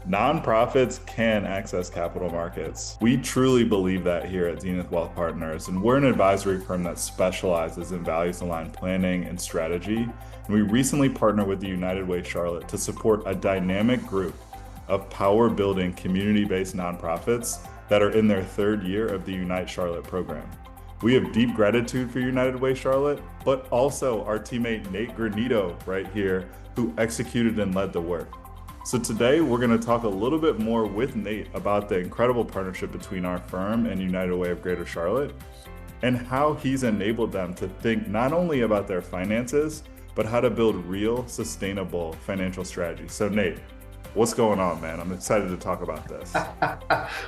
Nonprofits can access capital markets. We truly believe that here at Zenith Wealth Partners, and we're an advisory firm that specializes in values-aligned planning and strategy. And we recently partnered with the United Way Charlotte to support a dynamic group of power-building community-based nonprofits that are in their third year of the Unite Charlotte program. We have deep gratitude for United Way Charlotte, but also our teammate Nate Granito right here, who executed and led the work. So today we're going to talk a little bit more with Nate about the incredible partnership between our firm and United Way of Greater Charlotte and how he's enabled them to think not only about their finances, but how to build real, sustainable financial strategies. So Nate, what's going on, man? I'm excited to talk about this.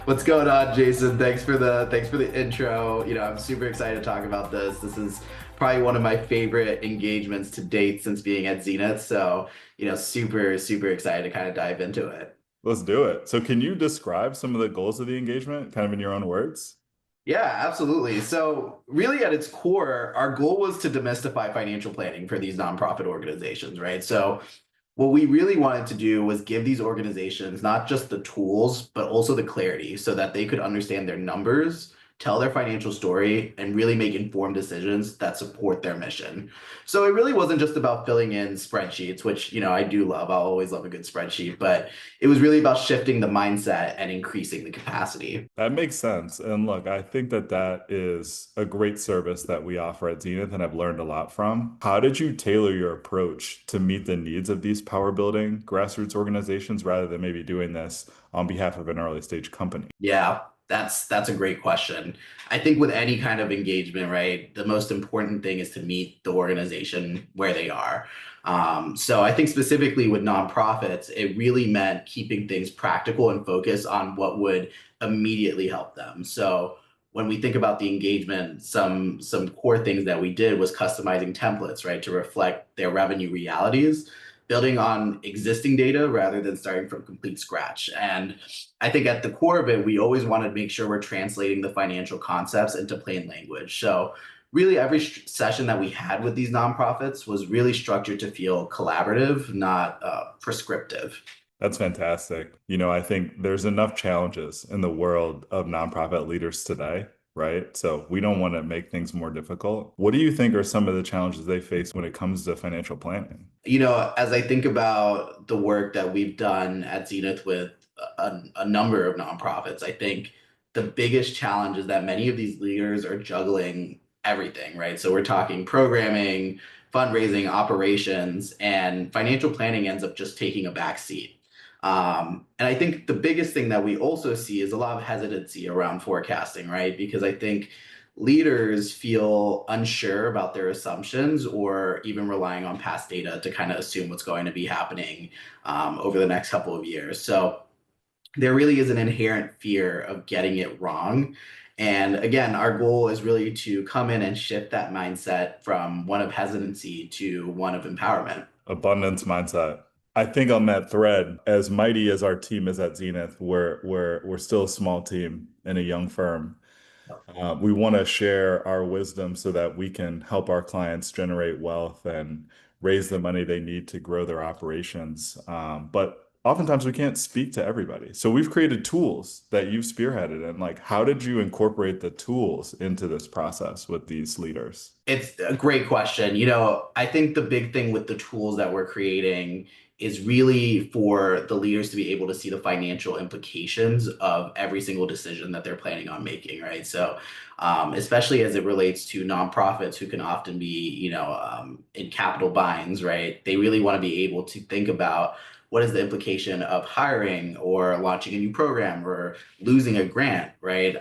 What's going on, Jason? Thanks for the intro. I'm super excited to talk about this. This is probably one of my favorite engagements to date since being at Zenith. So, super excited to kind of dive into it. Let's do it. So can you describe some of the goals of the engagement, kind of in your own words? Yeah, absolutely. So really at its core, our goal was to demystify financial planning for these nonprofit organizations, right? So what we really wanted to do was give these organizations not just the tools, but also the clarity so that they could understand their numbers, tell their financial story, and really make informed decisions that support their mission. So it really wasn't just about filling in spreadsheets, which, I do love. I'll always love a good spreadsheet, but it was really about shifting the mindset and increasing the capacity. That makes sense. And look, I think that that is a great service that we offer at Zenith and I've learned a lot from. How did you tailor your approach to meet the needs of these power building grassroots organizations rather than maybe doing this on behalf of an early stage company? Yeah, that's a great question. I think with any kind of engagement, right, the most important thing is to meet the organization where they are. So I think specifically with nonprofits, it really meant keeping things practical and focused on what would immediately help them. So when we think about the engagement, some core things that we did was customizing templates, right, to reflect their revenue realities, building on existing data rather than starting from complete scratch. And I think at the core of it, we always want to make sure we're translating the financial concepts into plain language. So really every session that we had with these nonprofits was really structured to feel collaborative, not prescriptive. That's fantastic. I think there's enough challenges in the world of nonprofit leaders today, right? So we don't want to make things more difficult. What do you think are some of the challenges they face when it comes to financial planning? As I think about the work that we've done at Zenith with a number of nonprofits, I think the biggest challenge is that many of these leaders are juggling everything, right? So we're talking programming, fundraising, operations, and financial planning ends up just taking a back seat. And I think the biggest thing that we also see is a lot of hesitancy around forecasting, right? Because I think leaders feel unsure about their assumptions or even relying on past data to kind of assume what's going to be happening over the next couple of years. So there really is an inherent fear of getting it wrong. And again, our goal is really to come in and shift that mindset from one of hesitancy to one of empowerment. Abundance mindset. I think on that thread, as mighty as our team is at Zenith, we're still a small team and a young firm. We want to share our wisdom so that we can help our clients generate wealth and raise the money they need to grow their operations. But oftentimes we can't speak to everybody. So we've created tools that you've spearheaded. And like, how did you incorporate the tools into this process with these leaders? It's a great question. I think the big thing with the tools that we're creating is really for the leaders to be able to see the financial implications of every single decision that they're planning on making, right? So, especially as it relates to nonprofits who can often be, in capital binds, right? They really want to be able to think about what is the implication of hiring or launching a new program or losing a grant, right?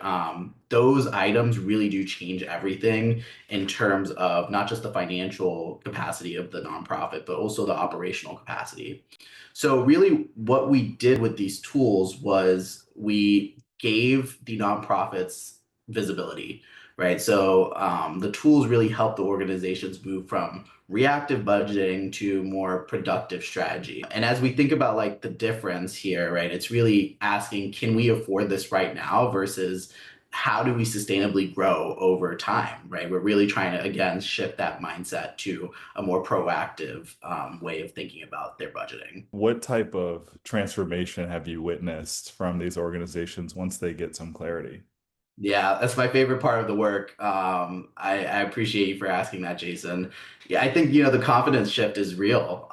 Those items really do change everything in terms of not just the financial capacity of the nonprofit, but also the operational capacity. So really what we did with these tools was we gave the nonprofits visibility, right? So the tools really help the organizations move from reactive budgeting to more productive strategy. And as we think about like the difference here, right, it's really asking, can we afford this right now versus how do we sustainably grow over time, right? We're really trying to, again, shift that mindset to a more proactive way of thinking about their budgeting. What type of transformation have you witnessed from these organizations once they get some clarity? Yeah, that's my favorite part of the work. I appreciate you for asking that, Jason. Yeah, I think, the confidence shift is real.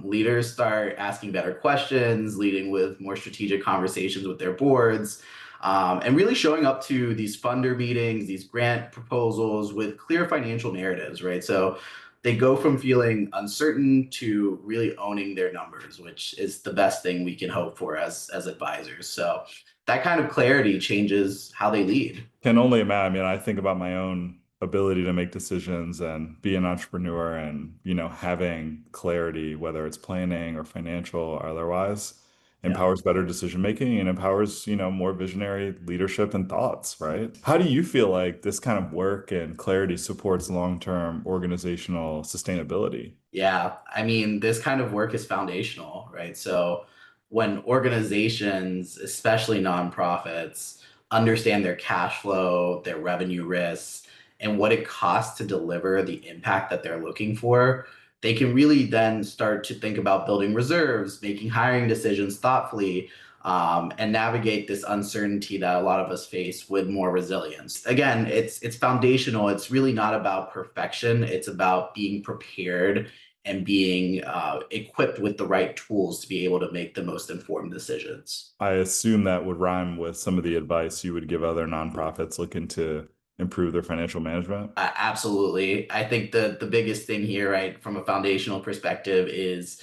Leaders start asking better questions, leading with more strategic conversations with their boards, and really showing up to these funder meetings, these grant proposals with clear financial narratives, right? So they go from feeling uncertain to really owning their numbers, which is the best thing we can hope for as advisors. So that kind of clarity changes how they lead. Can only imagine. I mean, I think about my own ability to make decisions and be an entrepreneur and, having clarity, whether it's planning or financial or otherwise, Yeah. empowers better decision making and empowers, more visionary leadership and thoughts, right? How do you feel like this kind of work and clarity supports long-term organizational sustainability? Yeah, I mean, this kind of work is foundational, right? So when organizations, especially nonprofits, understand their cash flow, their revenue risks, and what it costs to deliver the impact that they're looking for, they can really then start to think about building reserves, making hiring decisions thoughtfully, and navigate this uncertainty that a lot of us face with more resilience. Again, it's foundational. It's really not about perfection. It's about being prepared and being equipped with the right tools to be able to make the most informed decisions. I assume that would rhyme with some of the advice you would give other nonprofits looking to improve their financial management. Absolutely. I think the biggest thing here, right, from a foundational perspective is,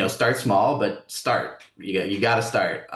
start small, but start. You got to start.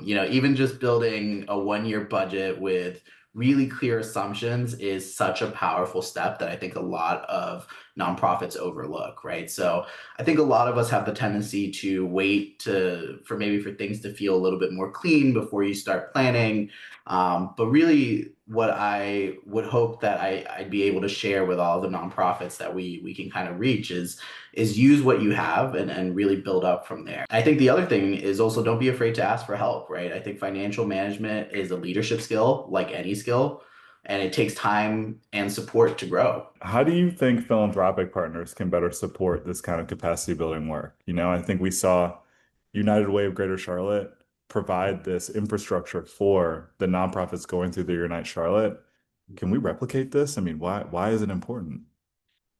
Even just building a 1 year budget with really clear assumptions is such a powerful step that I think a lot of nonprofits overlook, right? So I think a lot of us have the tendency to wait for things to feel a little bit more clean before you start planning. But really, what I would hope that I'd be able to share with all the nonprofits that we can kind of reach is use what you have and really build up from there. I think the other thing is also don't be afraid to ask for help, right? I think financial management is a leadership skill, like any skill, and it takes time and support to grow. How do you think philanthropic partners can better support this kind of capacity building work? I think we saw United Way of Greater Charlotte provide this infrastructure for the nonprofits going through the Unite Charlotte. Can we replicate this? I mean, why is it important?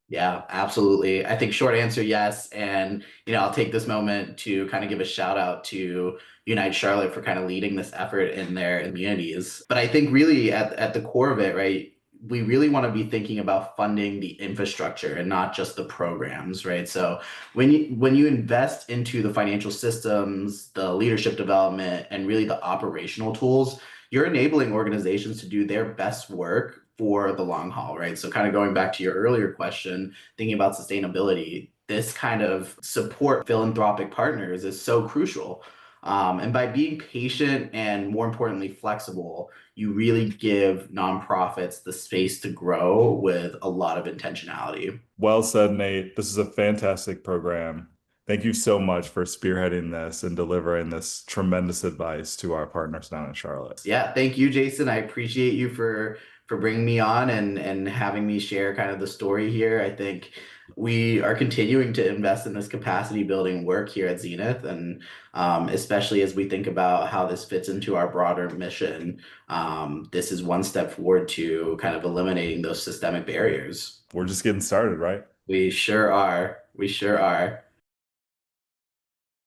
Yeah, absolutely. I think short answer, yes. And, I'll take this moment to kind of give a shout out to Unite Charlotte for kind of leading this effort in their communities. But I think really at the core of it, right, we really want to be thinking about funding the infrastructure and not just the programs, right? So when you invest into the financial systems, the leadership development, and really the operational tools, you're enabling organizations to do their best work for the long haul, right? So kind of going back to your earlier question, thinking about sustainability, this kind of support philanthropic partners is so crucial. And by being patient and more importantly, flexible, you really give nonprofits the space to grow with a lot of intentionality. Well said, Nate. This is a fantastic program. Thank you so much for spearheading this and delivering this tremendous advice to our partners down in Charlotte. Yeah, thank you, Jason. I appreciate you for bringing me on and having me share kind of the story here. I think we are continuing to invest in this capacity building work here at Zenith, and especially as we think about how this fits into our broader mission, this is one step forward to kind of eliminating those systemic barriers. We're just getting started, right? We sure are. We sure are.